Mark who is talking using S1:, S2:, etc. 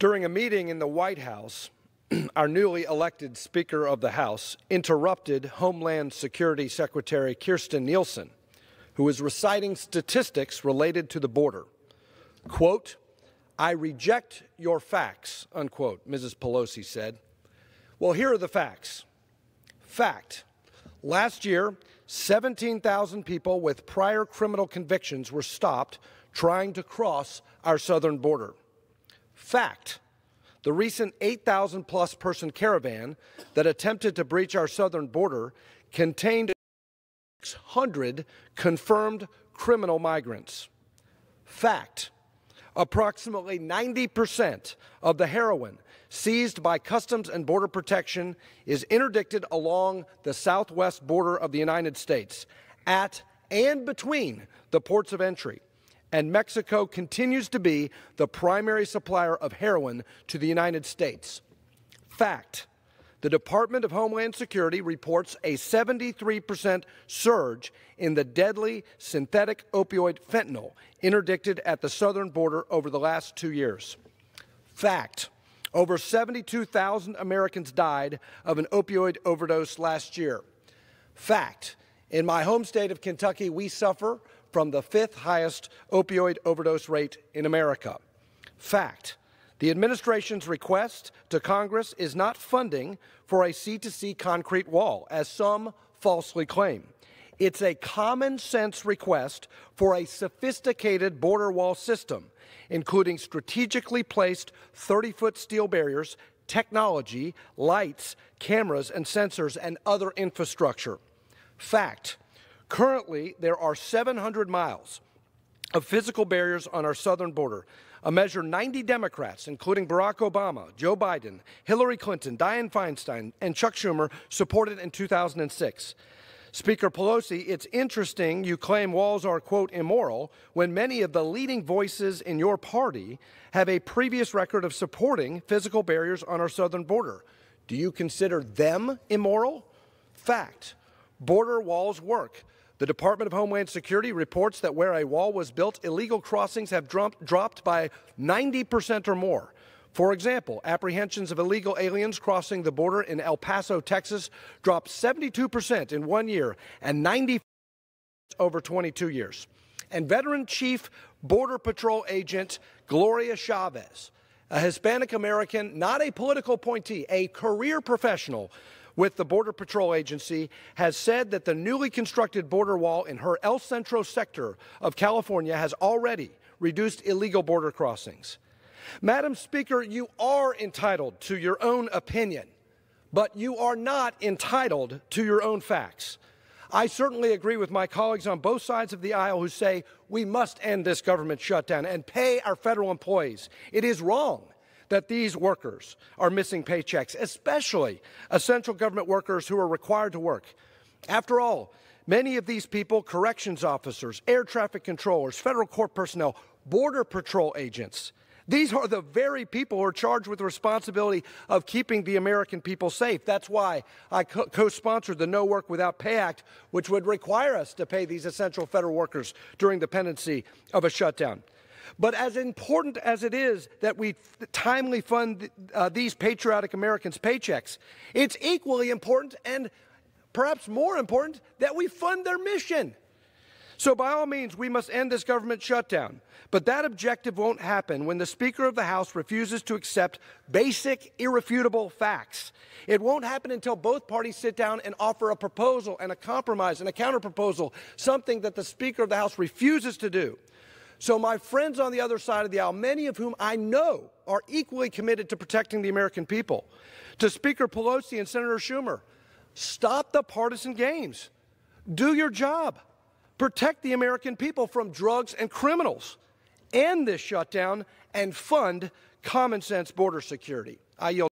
S1: During a meeting in the White House, our newly elected Speaker of the House interrupted Homeland Security Secretary Kirstjen Nielsen, who was reciting statistics related to the border. Quote, "I reject your facts," unquote, Mrs. Pelosi said. Well, here are the facts. Fact, last year, 17,000 people with prior criminal convictions were stopped trying to cross our southern border. Fact, the recent 8,000-plus person caravan that attempted to breach our southern border contained 600 confirmed criminal migrants. Fact, approximately 90% of the heroin seized by Customs and Border Protection is interdicted along the southwest border of the United States, at and between the ports of entry. And Mexico continues to be the primary supplier of heroin to the United States. Fact, the Department of Homeland Security reports a 73% surge in the deadly synthetic opioid fentanyl interdicted at the southern border over the last 2 years. Fact, over 72,000 Americans died of an opioid overdose last year. Fact, in my home state of Kentucky, we suffer from the 5th highest opioid overdose rate in America. Fact, the administration's request to Congress is not funding for a sea-to-sea concrete wall, as some falsely claim. It's a common-sense request for a sophisticated border wall system, including strategically placed 30-foot steel barriers, technology, lights, cameras, and sensors, and other infrastructure. Fact, currently there are 700 miles of physical barriers on our southern border, a measure 90 Democrats, including Barack Obama, Joe Biden, Hillary Clinton, Dianne Feinstein, and Chuck Schumer, supported in 2006. Speaker Pelosi, it's interesting you claim walls are, quote, immoral, when many of the leading voices in your party have a previous record of supporting physical barriers on our southern border. Do you consider them immoral? Fact, border walls work. The Department of Homeland Security reports that where a wall was built, illegal crossings have dropped by 90% or more. For example, apprehensions of illegal aliens crossing the border in El Paso, Texas, dropped 72% in 1 year and 90% over 22 years. And veteran Chief Border Patrol Agent Gloria Chavez, a Hispanic American, not a political appointee, a career professional with the Border Patrol Agency, has said that the newly constructed border wall in her El Centro sector of California has already reduced illegal border crossings. Madam Speaker, you are entitled to your own opinion, but you are not entitled to your own facts. I certainly agree with my colleagues on both sides of the aisle who say we must end this government shutdown and pay our federal employees. It is wrong that these workers are missing paychecks, especially essential government workers who are required to work. After all, many of these people, corrections officers, air traffic controllers, federal court personnel, border patrol agents, these are the very people who are charged with the responsibility of keeping the American people safe. That's why I co-sponsored the No Work Without Pay Act, which would require us to pay these essential federal workers during the pendency of a shutdown. But as important as it is that we timely fund these patriotic Americans' paychecks, it's equally important and perhaps more important that we fund their mission. So by all means, we must end this government shutdown. But that objective won't happen when the Speaker of the House refuses to accept basic, irrefutable facts. It won't happen until both parties sit down and offer a proposal and a compromise and a counterproposal, something that the Speaker of the House refuses to do. So my friends on the other side of the aisle, many of whom I know are equally committed to protecting the American people, to Speaker Pelosi and Senator Schumer, stop the partisan games. Do your job. Protect the American people from drugs and criminals. End this shutdown and fund common sense border security. I yield.